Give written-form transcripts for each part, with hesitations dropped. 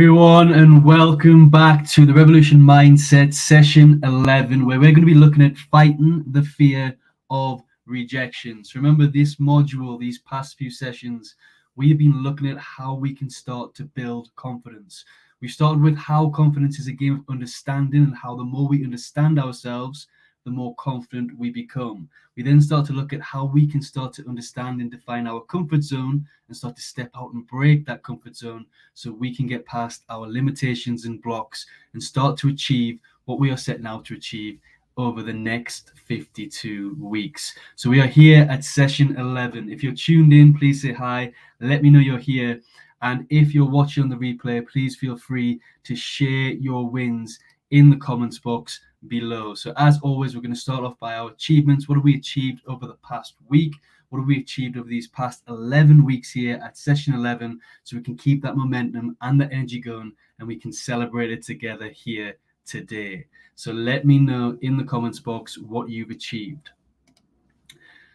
everyone, and welcome back to the Revolution Mindset Session 11, where we're going to be looking at fighting the fear of rejection. So remember this module, these past few sessions, we've been looking at how we can start to build confidence. We started with how confidence is a game of understanding, and how the more we understand ourselves, the more confident we become. We then start to look at how we can start to understand and define our comfort zone and start to step out and break that comfort zone so we can get past our limitations and blocks and start to achieve what we are setting out to achieve over the next 52 weeks. So we are here at session 11. If you're tuned in, please say hi. Let me know you're here. And if you're watching on the replay, please feel free to share your wins in the comments box below. So as always, we're going to start off by our achievements. What have we achieved over the past week? What have we achieved over these past 11 weeks here at session 11, so we can keep that momentum and the energy going and we can celebrate it together here today. So let me know in the comments box what you've achieved.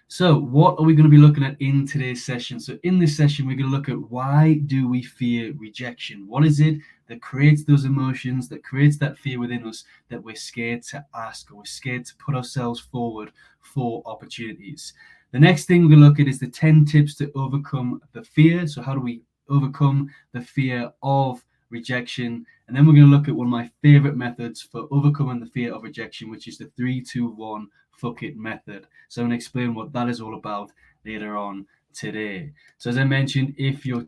So what are we going to be looking at in today's session? So in this session, we're going to look at why do we fear rejection? What is it that creates those emotions, that creates that fear within us, that we're scared to ask, or we're scared to put ourselves forward for opportunities? The next thing we're going to look at is the 10 tips to overcome the fear. So how do we overcome the fear of rejection? And then we're going to look at one of my favorite methods for overcoming the fear of rejection, which is the 3-2-1 fuck it method. So I'm going to explain what that is all about later on today. So as I mentioned, if you're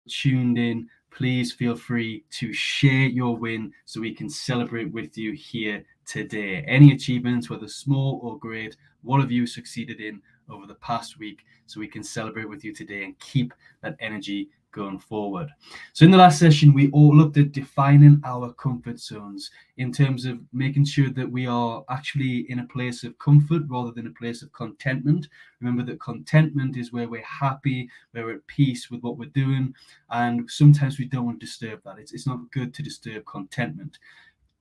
tuned in, please feel free to share your win so we can celebrate with you here today. Any achievements, whether small or great, what have you succeeded in over the past week, so we can celebrate with you today and keep that energy going forward. So in the last session, we all looked at defining our comfort zones in terms of making sure that we are actually in a place of comfort rather than a place of contentment. Remember that contentment is where we're happy, where we're at peace with what we're doing, and sometimes we don't want to disturb that. It's not good to disturb contentment.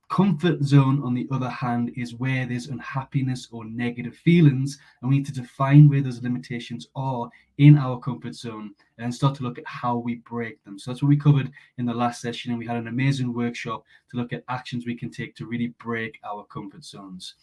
Comfort zone, on the other hand, is where there's unhappiness or negative feelings, and we need to define where those limitations are in our comfort zone and start to look at how we break them. So that's what we covered in the last session, and we had an amazing workshop to look at actions we can take to really break our comfort zones.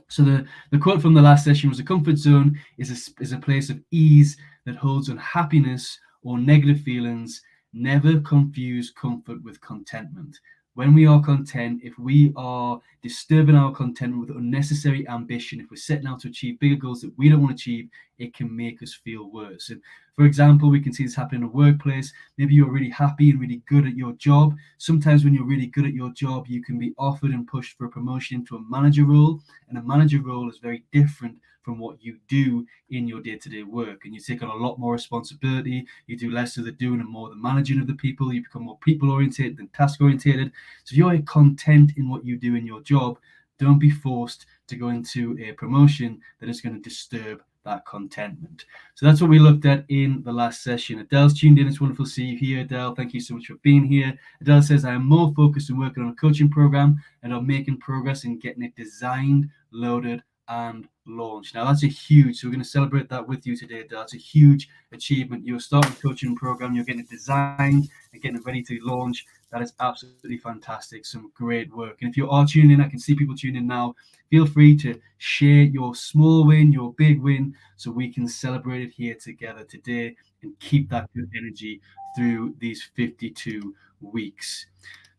So the quote from the last session was: a comfort zone is a place of ease that holds unhappiness or negative feelings. Never confuse comfort with contentment. When we are content, if we are disturbing our contentment with unnecessary ambition, if we're setting out to achieve bigger goals that we don't want to achieve, it can make us feel worse. And for example, we can see this happen in a workplace. Maybe you're really happy and really good at your job. Sometimes when you're really good at your job, you can be offered and pushed for a promotion into a manager role. And a manager role is very different from what you do in your day-to-day work, and you take on a lot more responsibility. You do less of the doing and more the managing of the people. You become more people-oriented than task-oriented. So if you're content in what you do in your job, don't be forced to go into a promotion that is going to disturb that contentment. So that's what we looked at in the last session. Adele's tuned in. It's wonderful to see you here, Adele. Thank you so much for being here. Adele says, I am more focused on working on a coaching program and on making progress in getting it designed, loaded, and launch. Now that's a huge, so we're going to celebrate that with you today. That's a huge achievement. You're starting a coaching program, you're getting it designed and getting it ready to launch. That is absolutely fantastic. Some great work. And if you are tuning in, I can see people tuning in now. Feel free to share your small win, your big win, so we can celebrate it here together today and keep that good energy through these 52 weeks.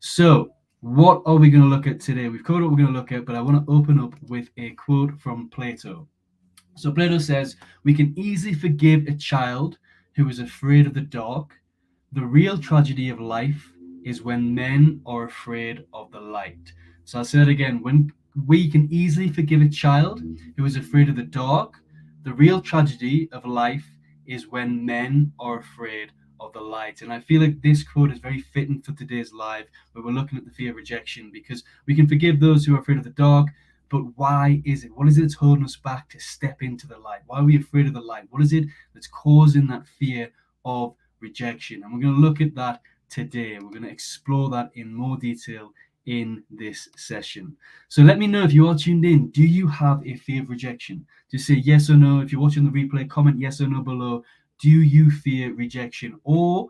So what are we going to look at today? We've covered what we're going to look at, but I want to open up with a quote from Plato. So Plato says, we can easily forgive a child who is afraid of the dark. The real tragedy of life is when men are afraid of the light. So I'll say it again. When we can easily forgive a child who is afraid of the dark, the real tragedy of life is when men are afraid of the light. And I feel like this quote is very fitting for today's live, where we're looking at the fear of rejection, because we can forgive those who are afraid of the dark, but why is it? What is it that's holding us back to step into the light? Why are we afraid of the light? What is it that's causing that fear of rejection? And we're going to look at that today. We're going to explore that in more detail in this session. So let me know if you are tuned in. Do you have a fear of rejection? Just say yes or no. If you're watching the replay, comment yes or no below. Do you fear rejection, or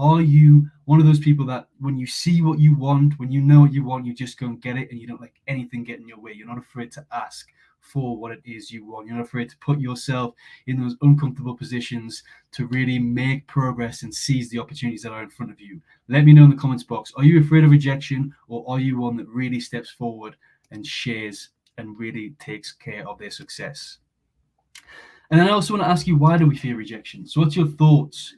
Are you one of those people that when you see what you want, when you know what you want, you just go and get it and you don't let anything get in your way? You're not afraid to ask for what it is you want. You're not afraid to put yourself in those uncomfortable positions to really make progress and seize the opportunities that are in front of you. Let me know in the comments box. Are you afraid of rejection, or are you one that really steps forward and shares and really takes care of their success? And then I also want to ask you, why do we fear rejection? So what's your thoughts?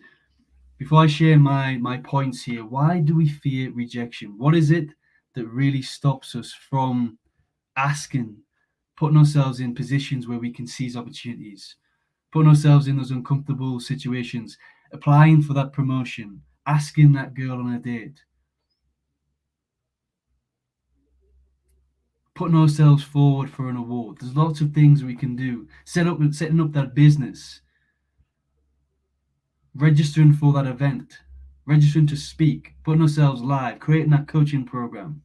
Before I share my points here, why do we fear rejection? What is it that really stops us from asking, putting ourselves in positions where we can seize opportunities, putting ourselves in those uncomfortable situations, applying for that promotion, asking that girl on a date, putting ourselves forward for an award? There's lots of things we can do. Setting up that business, registering for that event, registering to speak, putting ourselves live, creating that coaching program.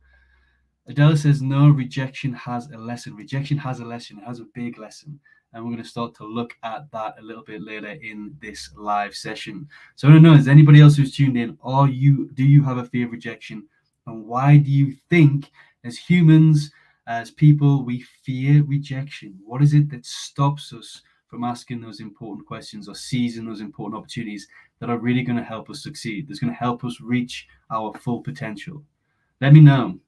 Adela says, no, rejection has a lesson. Rejection has a lesson. It has a big lesson. And we're going to start to look at that a little bit later in this live session. So I don't know, is anybody else who's tuned in, do you have a fear of rejection? And why do you think, as humans, as people, we fear rejection? What is it that stops us from asking those important questions or seizing those important opportunities that are really going to help us succeed, that's going to help us reach our full potential? Let me know.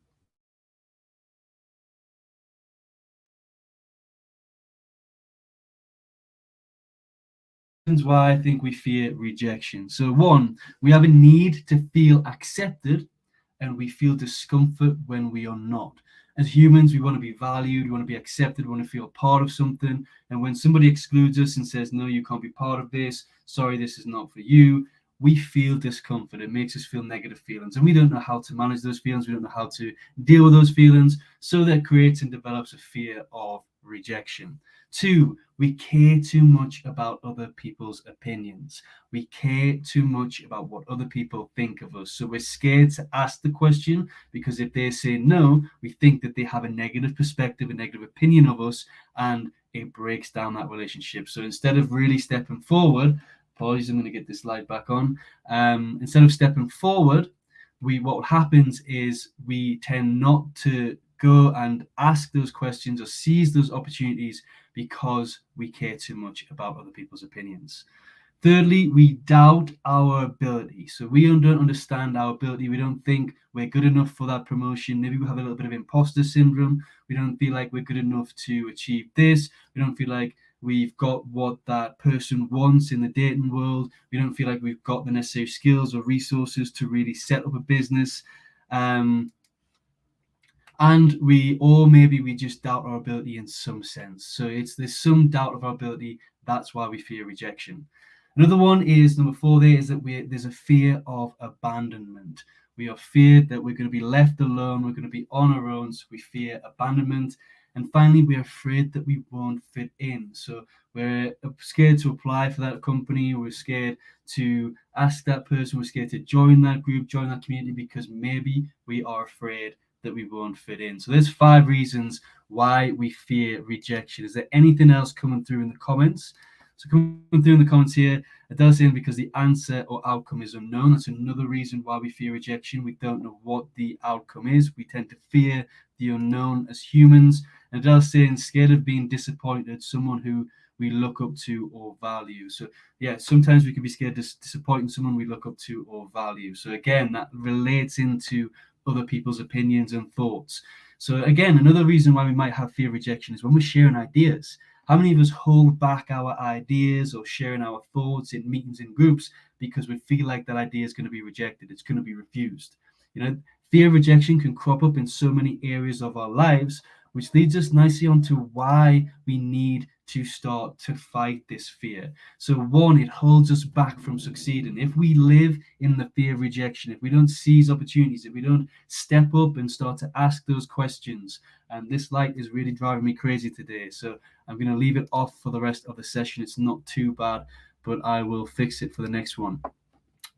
Why I think we fear rejection. So one, we have a need to feel accepted, and we feel discomfort when we are not. As humans, we want to be valued, we want to be accepted, we want to feel part of something. And when somebody excludes us and says, no, you can't be part of this, sorry, this is not for you, we feel discomfort. It makes us feel negative feelings. And we don't know how to manage those feelings. We don't know how to deal with those feelings. So that creates and develops a fear of rejection. Two, we care too much about other people's opinions. We care too much about what other people think of us. So we're scared to ask the question, because if they say no, we think that they have a negative perspective, a negative opinion of us, and it breaks down that relationship. So instead of really stepping forward, apologies, I'm going to get this light back on. Instead of stepping forward, what happens is we tend not to go and ask those questions or seize those opportunities because we care too much about other people's opinions. Thirdly, we doubt our ability. So we don't understand our ability. We don't think we're good enough for that promotion. Maybe we have a little bit of imposter syndrome. We don't feel like we're good enough to achieve this. We don't feel like we've got what that person wants in the dating world. We don't feel like we've got the necessary skills or resources to really set up a business. And maybe we just doubt our ability in some sense. So there's some doubt of our ability. That's why we fear rejection. Another one is number 4 there, is that there's a fear of abandonment. We are feared that we're going to be left alone. We're going to be on our own. So we fear abandonment. And finally, we're afraid that we won't fit in. So we're scared to apply for that company. We're scared to ask that person. We're scared to join that group, join that community, because maybe we are afraid that we won't fit in. So there's 5 reasons why we fear rejection. Is there anything else coming through in the comments? So coming through in the comments here, it does say because the answer or outcome is unknown. That's another reason why we fear rejection. We don't know what the outcome is. We tend to fear the unknown as humans. And it does say, scared of being disappointed, someone who we look up to or value. So yeah, sometimes we can be scared of disappointing someone we look up to or value. So again, that relates into other people's opinions and thoughts. So again, another reason why we might have fear of rejection is when we're sharing ideas. How many of us hold back our ideas or sharing our thoughts in meetings and groups because we feel like that idea is going to be rejected, it's going to be refused? Fear of rejection can crop up in so many areas of our lives, which leads us nicely onto why we need to start to fight this fear. So one, it holds us back from succeeding. If we live in the fear of rejection, if we don't seize opportunities, if we don't step up and start to ask those questions, and this light is really driving me crazy today, so I'm going to leave it off for the rest of the session. It's not too bad, but I will fix it for the next one.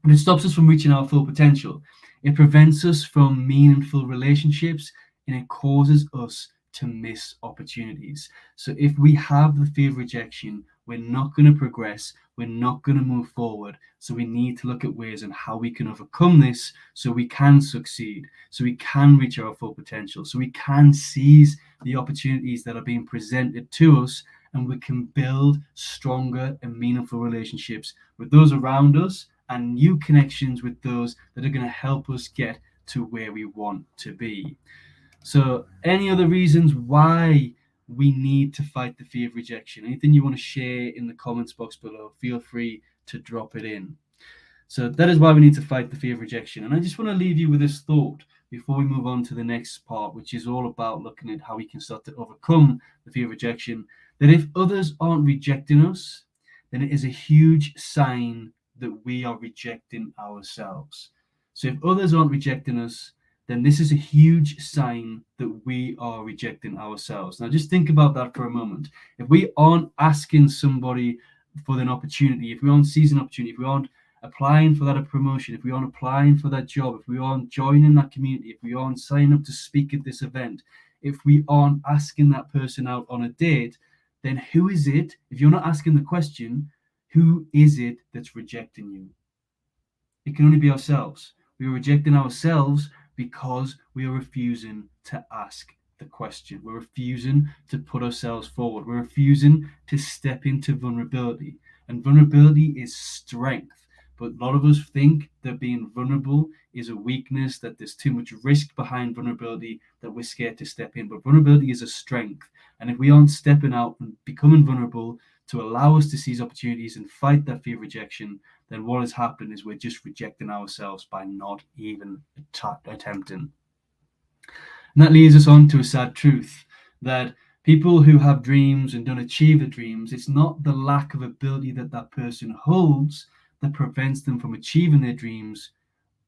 But it stops us from reaching our full potential. It prevents us from meaningful relationships, and it causes us to miss opportunities. So if we have the fear of rejection, we're not going to progress, we're not going to move forward. So we need to look at ways on how we can overcome this so we can succeed, so we can reach our full potential, so we can seize the opportunities that are being presented to us, and we can build stronger and meaningful relationships with those around us and new connections with those that are going to help us get to where we want to be. So, any other reasons why we need to fight the fear of rejection? Anything you want to share in the comments box below, feel free to drop it in. So, that is why we need to fight the fear of rejection. And I just want to leave you with this thought before we move on to the next part, which is all about looking at how we can start to overcome the fear of rejection. That if others aren't rejecting us, then it is a huge sign that we are rejecting ourselves. So, if others aren't rejecting us, then this is a huge sign that we are rejecting ourselves. Now, just think about that for a moment. If we aren't asking somebody for an opportunity, if we aren't seizing an opportunity, if we aren't applying for that promotion, if we aren't applying for that job, if we aren't joining that community, if we aren't signing up to speak at this event, if we aren't asking that person out on a date, then who is it? If you're not asking the question, who is it that's rejecting you? It can only be ourselves. We are rejecting ourselves because we are refusing to ask the question. We're refusing to put ourselves forward. We're refusing to step into vulnerability. And vulnerability is strength. But a lot of us think that being vulnerable is a weakness, that there's too much risk behind vulnerability, that we're scared to step in. But vulnerability is a strength. And if we aren't stepping out and becoming vulnerable to allow us to seize opportunities and fight that fear of rejection, then what has happened is we're just rejecting ourselves by not even attempting. And that leads us on to a sad truth that people who have dreams and don't achieve the dreams, it's not the lack of ability that that person holds that prevents them from achieving their dreams,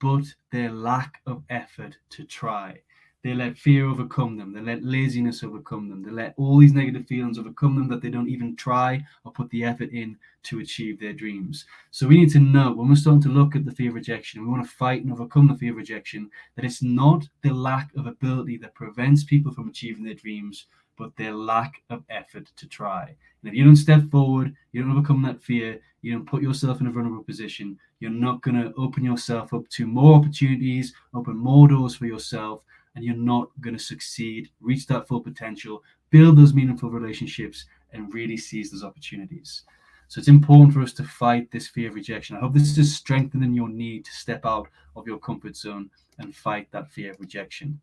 but their lack of effort to try. They let fear overcome them. They let laziness overcome them. They let all these negative feelings overcome them that they don't even try or put the effort in to achieve their dreams. So we need to know when we're starting to look at the fear of rejection, we want to fight and overcome the fear of rejection, that it's not the lack of ability that prevents people from achieving their dreams, but their lack of effort to try. And if you don't step forward, you don't overcome that fear, you don't put yourself in a vulnerable position, you're not going to open yourself up to more opportunities, open more doors for yourself, and you're not going to succeed, reach that full potential, build those meaningful relationships, and really seize those opportunities. So it's important for us to fight this fear of rejection. I hope this is strengthening your need to step out of your comfort zone and fight that fear of rejection.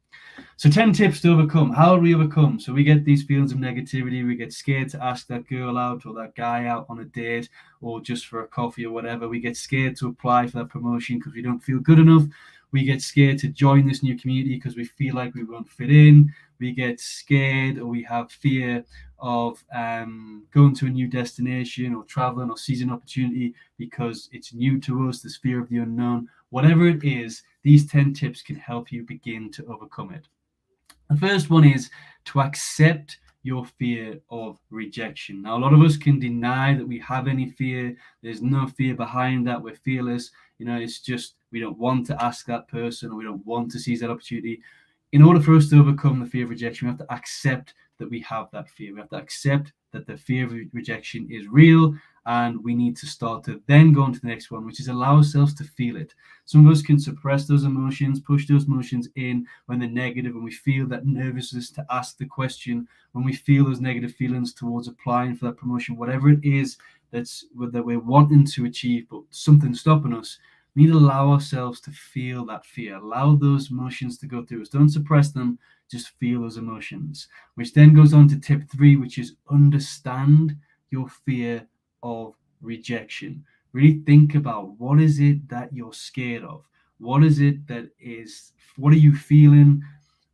So 10 tips to overcome. How do we overcome? So we get these feelings of negativity. We get scared to ask that girl out or that guy out on a date or just for a coffee or whatever. We get scared to apply for that promotion because we don't feel good enough. We get scared to join this new community because we feel like we won't fit in. We get scared or we have fear of going to a new destination or traveling or seizing opportunity because it's new to us. This fear of the unknown. Whatever it is, these 10 tips can help you begin to overcome it. The first one is to accept your fear of rejection. Now, a lot of us can deny that we have any fear. There's no fear behind that. We're fearless. It's just we don't want to ask that person or we don't want to seize that opportunity. In order for us to overcome the fear of rejection, we have to accept that we have that fear. We have to accept that the fear of rejection is real, and we need to start to then go on to the next one, which is allow ourselves to feel it. Some of us can suppress those emotions, push those emotions in when they're negative, when we feel that nervousness to ask the question, when we feel those negative feelings towards applying for that promotion, whatever it is that we're wanting to achieve, but something's stopping us. We need to allow ourselves to feel that fear. Allow those emotions to go through us. Don't suppress them. Just feel those emotions. Which then goes on to tip 3, which is understand your fear of rejection. Really think about what is it that you're scared of? What is it what are you feeling?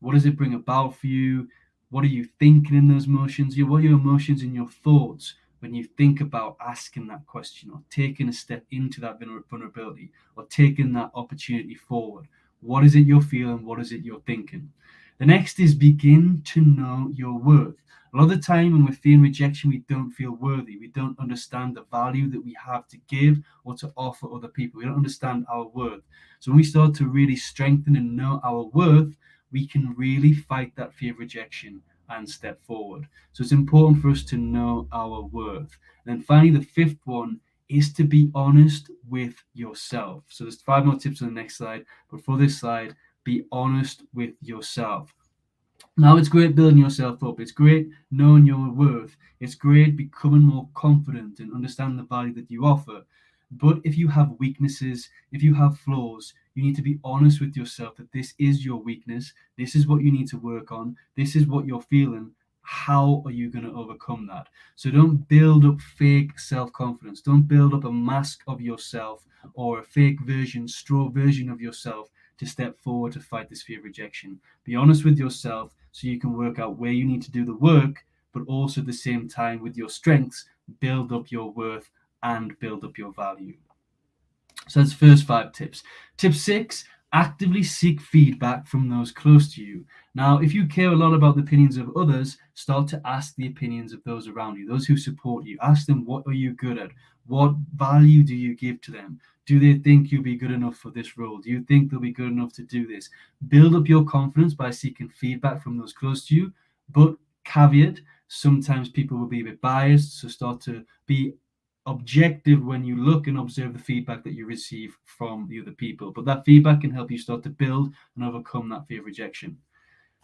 What does it bring about for you? What are you thinking in those emotions? What are your emotions and your thoughts when you think about asking that question or taking a step into that vulnerability or taking that opportunity forward? What is it you're feeling? What is it you're thinking? The next is begin to know your worth. A lot of the time when we're feeling rejection, we don't feel worthy. We don't understand the value that we have to give or to offer other people. We don't understand our worth. So when we start to really strengthen and know our worth, we can really fight that fear of rejection and step forward. So it's important for us to know our worth. And then finally, the fifth one is to be honest with yourself. So there's 5 more tips on the next slide, but for this slide, be honest with yourself. Now, it's great building yourself up. It's great knowing your worth. It's great becoming more confident and understanding the value that you offer. But if you have weaknesses, if you have flaws, you need to be honest with yourself that this is your weakness. This is what you need to work on. This is what you're feeling. How are you going to overcome that? So don't build up fake self-confidence. Don't build up a mask of yourself or a fake version, straw version of yourself to step forward to fight this fear of rejection. Be honest with yourself so you can work out where you need to do the work, but also at the same time with your strengths, build up your worth and build up your value. So that's the first 5 tips. Tip 6, actively seek feedback from those close to you. Now, if you care a lot about the opinions of others, start to ask the opinions of those around you, those who support you. Ask them, what are you good at? What value do you give to them? Do they think you'll be good enough for this role? Do you think they'll be good enough to do this? Build up your confidence by seeking feedback from those close to you. But caveat, sometimes people will be a bit biased, so start to be objective when you look and observe the feedback that you receive from the other people. But that feedback can help you start to build and overcome that fear of rejection.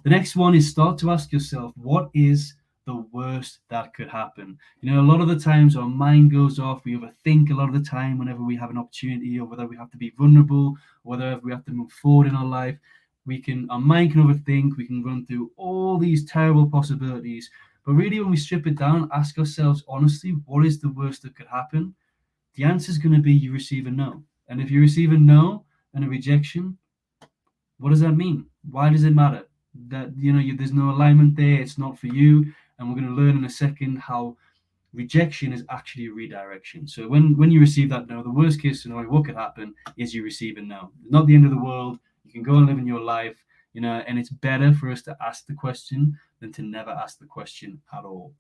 The next one is start to ask yourself, what is the worst that could happen? You know, a lot of the times our mind goes off. We overthink a lot of the time whenever we have an opportunity, or whether we have to be vulnerable, or whether we have to move forward in our life. Our mind can overthink. We can run through all these terrible possibilities. But really, when we strip it down, ask ourselves honestly, what is the worst that could happen? The answer is going to be you receive a no. And if you receive a no and a rejection, what does that mean? Why does it matter? That, there's no alignment there. It's not for you. And we're going to learn in a second how rejection is actually a redirection. So when you receive that no, the worst case scenario, what could happen is you receive a no. It's not the end of the world. You can go and live in your life, and it's better for us to ask the question than to never ask the question at all.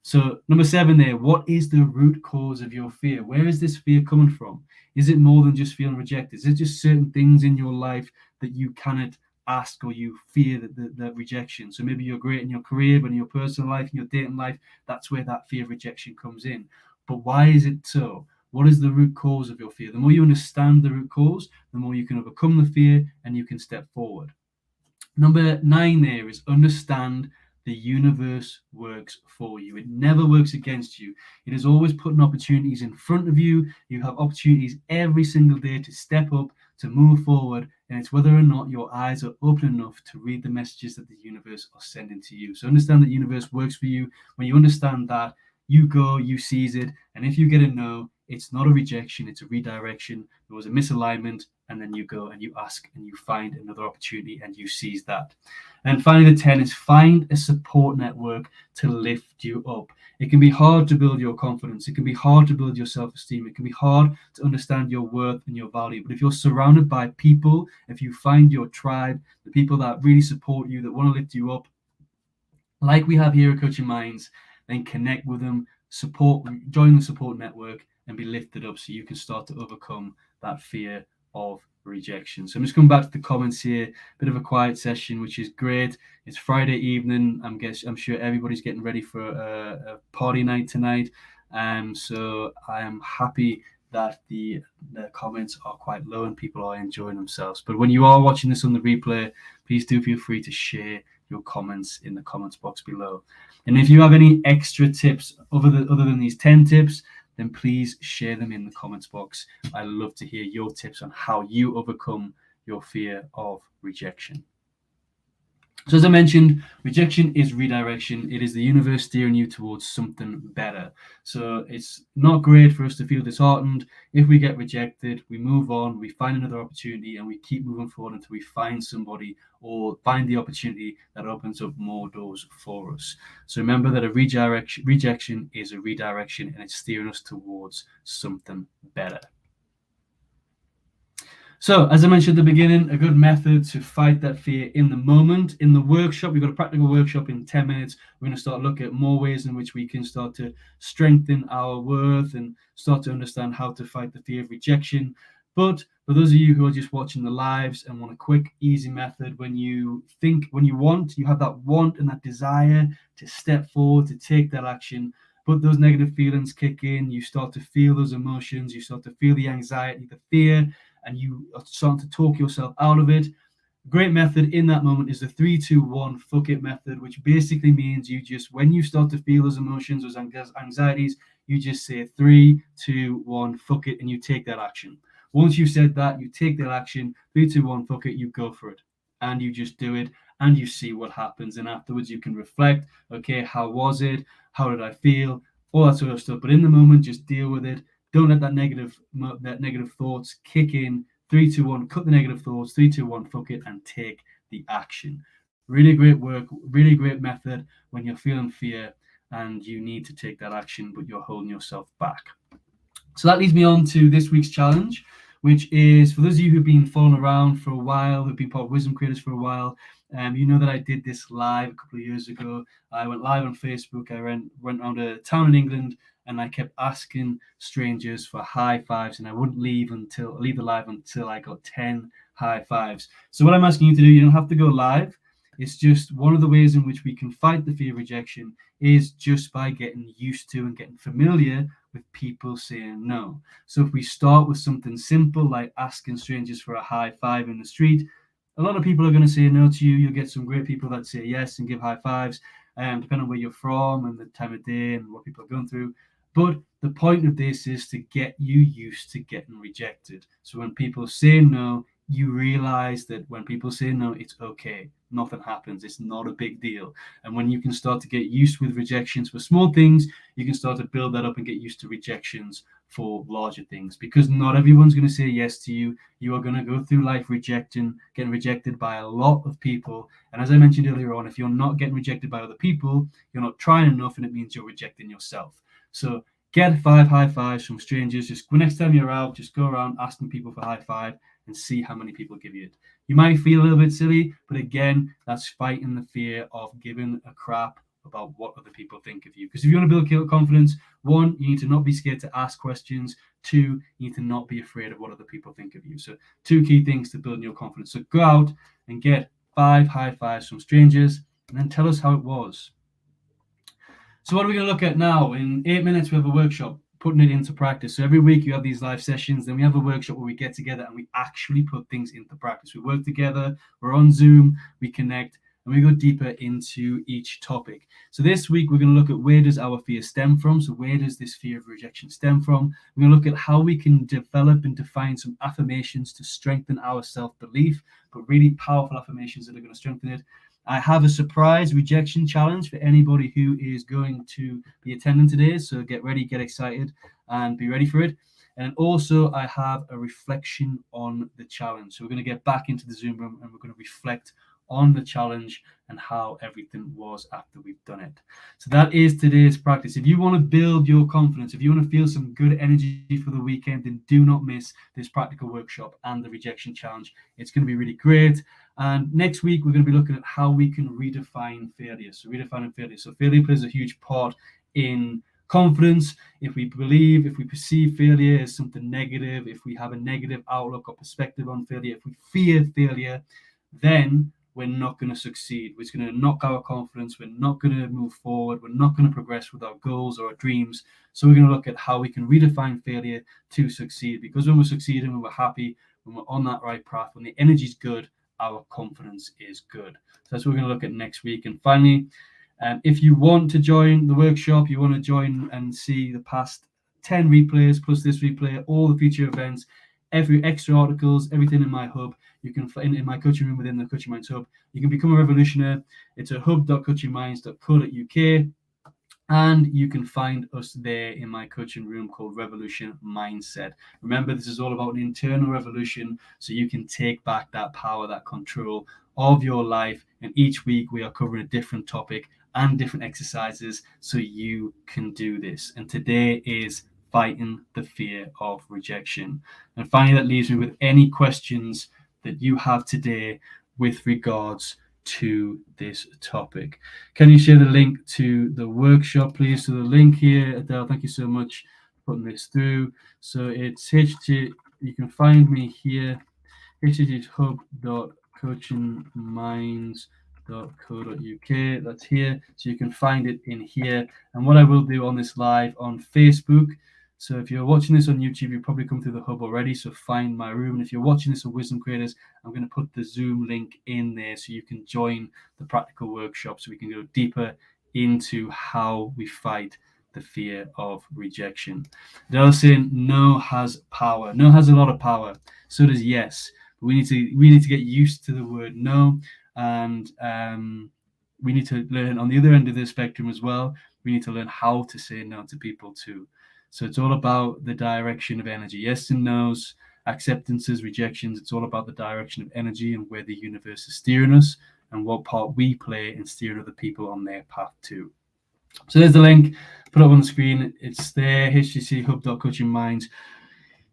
So number 7 there, what is the root cause of your fear? Where is this fear coming from? Is it more than just feeling rejected? Is it just certain things in your life that you cannot ask, or you fear that rejection? So maybe you're great in your career, but in your personal life, in your dating life, that's where that fear of rejection comes in. But why is it so? What is the root cause of your fear? The more you understand the root cause, the more you can overcome the fear and you can step forward. Number 9 there is understand the universe works for you. It never works against you. It is always putting opportunities in front of you. You have opportunities every single day to step up, to move forward, and it's whether or not your eyes are open enough to read the messages that the universe are sending to you. So understand that the universe works for you. When you understand that, you go, you seize it, and if you get a no, it's not a rejection, it's a redirection. There was a misalignment, and then you go and you ask and you find another opportunity and you seize that. And finally, the 10 is find a support network to lift you up. It can be hard to build your confidence. It can be hard to build your self-esteem. It can be hard to understand your worth and your value. But if you're surrounded by people, if you find your tribe, the people that really support you, that want to lift you up, like we have here at Coaching Minds, then connect with them, join the support network, and be lifted up so you can start to overcome that fear of rejection. So I'm just coming back to the comments here. Bit of a quiet session, which is great. It's Friday evening. I'm sure everybody's getting ready for a party night tonight. So I am happy that the comments are quite low and people are enjoying themselves. But when you are watching this on the replay, please do feel free to share your comments in the comments box below. And if you have any extra tips other than these 10 tips, then please share them in the comments box. I love to hear your tips on how you overcome your fear of rejection. So as I mentioned, rejection is redirection. It is the universe steering you towards something better. So it's not great for us to feel disheartened. If we get rejected, we move on, we find another opportunity, and we keep moving forward until we find somebody or find the opportunity that opens up more doors for us. So remember that a rejection is a redirection, and it's steering us towards something better. So, as I mentioned at the beginning, a good method to fight that fear in the moment. In the workshop, we've got a practical workshop in 10 minutes. We're going to start looking at more ways in which we can start to strengthen our worth and start to understand how to fight the fear of rejection. But for those of you who are just watching the lives and want a quick, easy method, when you have that want and that desire to step forward, to take that action, but those negative feelings kick in, you start to feel those emotions, you start to feel the anxiety, the fear, and you are starting to talk yourself out of it. Great method in that moment is the 3-2-1 fuck it method, which basically means you just, when you start to feel those emotions, those anxieties, you just say 3-2-1 fuck it, and you take that action. Once you've said that, you take that action, 3-2-1 fuck it, you go for it, and you just do it, and you see what happens. And afterwards you can reflect, okay, how was it, how did I feel, all that sort of stuff. But in the moment, just deal with it. Don't let that negative thoughts kick in. 3-2-1, cut the negative thoughts. 3-2-1, fuck it, and take the action. Really great work, really great method when you're feeling fear and you need to take that action, but you're holding yourself back. So that leads me on to this week's challenge, which is for those of you who've been following around for a while, who've been part of Wisdom Creators for a while. You know that I did this live a couple of years ago. I went live on Facebook. I went around a town in England, and I kept asking strangers for high fives, and I wouldn't leave the live until I got 10 high fives. So what I'm asking you to do, you don't have to go live. It's just one of the ways in which we can fight the fear of rejection is just by getting used to and getting familiar with people saying no. So if we start with something simple like asking strangers for a high five in the street, a lot of people are going to say no to you. You'll get some great people that say yes and give high fives, depending on where you're from and the time of day and what people are going through. But the point of this is to get you used to getting rejected. So when people say no, you realize that when people say no, it's okay. Nothing happens. It's not a big deal. And when you can start to get used with rejections for small things, you can start to build that up and get used to rejections for larger things, because not everyone's going to say yes to you. You are going to go through life getting rejected by a lot of people. And as I mentioned earlier on, if you're not getting rejected by other people, you're not trying enough, and it means you're rejecting yourself. So get 5 high fives from strangers. Just next time you're out, just go around asking people for high five and see how many people give you it. You might feel a little bit silly, but again, that's fighting the fear of giving a crap about what other people think of you. Because if you want to build confidence, 1, you need to not be scared to ask questions. 2, you need to not be afraid of what other people think of you. So 2 key things to building your confidence. So go out and get 5 high fives from strangers, and then tell us how it was. So what are we going to look at now? In 8 minutes, we have a workshop, putting it into practice. So every week you have these live sessions, then we have a workshop where we get together and we actually put things into practice. We work together, we're on Zoom, we connect, and we go deeper into each topic. So this week we're going to look at where does our fear stem from? So where does this fear of rejection stem from? We're going to look at how we can develop and define some affirmations to strengthen our self-belief, but really powerful affirmations that are going to strengthen it. I have a surprise rejection challenge for anybody who is going to be attending today. So get ready, get excited, and be ready for it. And also, I have a reflection on the challenge. So we're going to get back into the Zoom room and we're going to reflect on the challenge and how everything was after we've done it. So that is today's practice. If you want to build your confidence, if you want to feel some good energy for the weekend, then do not miss this practical workshop and the rejection challenge. It's going to be really great. And next week, we're going to be looking at how we can redefine failure. So redefining failure. So failure plays a huge part in confidence. If we perceive failure as something negative, if we have a negative outlook or perspective on failure, if we fear failure, then we're not going to succeed. It's going to knock our confidence. We're not going to move forward. We're not going to progress with our goals or our dreams. So we're going to look at how we can redefine failure to succeed. Because when we're succeeding, when we're happy, when we're on that right path, when the energy's good, our confidence is good. So that's what we're going to look at next week. And finally, if you want to join the workshop, you want to join and see the past 10 replays plus this replay, all the future events, every extra articles, everything in my hub, you can find in my coaching room within the Coaching Minds Hub. You can become a revolutionary. It's a hub.coachingminds.co.uk. And you can find us there in my coaching room called Revolution Mindset. Remember, this is all about an internal revolution, so you can take back that power, that control of your life. And each week we are covering a different topic and different exercises so you can do this. And today is fighting the fear of rejection. And finally, that leaves me with any questions that you have today with regards to this topic. Can you share the link to the workshop, please? So the link here, Adele, thank you so much for putting this through. So it's you can find me here, http://hub.coachingminds.co.uk. That's here, so you can find it in here. And what I will do on this live on Facebook, so if you're watching this on YouTube, you've probably come through the hub already, so find my room. And if you're watching this on Wisdom Creators, I'm going to put the Zoom link in there so you can join the practical workshop, so we can go deeper into how we fight the fear of rejection. They're saying no has power. No has a lot of power. So does yes. But we need to get used to the word no, and we need to learn on the other end of the spectrum as well. We need to learn how to say no to people too. So it's all about the direction of energy. Yes and no's, acceptances, rejections. It's all about the direction of energy and where the universe is steering us, and what part we play in steering other people on their path too. So there's the link, put it up on the screen. It's there, http://hub.coachingminds,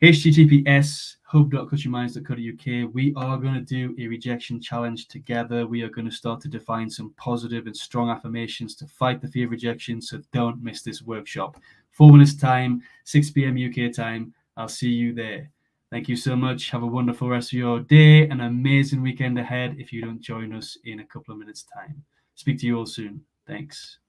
https://hub.coachingminds.co.uk. We are going to do a rejection challenge together. We are going to start to define some positive and strong affirmations to fight the fear of rejection. So don't miss this workshop. 4 minutes time, 6 p.m. UK time. I'll see you there. Thank you so much. Have a wonderful rest of your day, an amazing weekend ahead if you don't join us in a couple of minutes' time. Speak to you all soon. Thanks.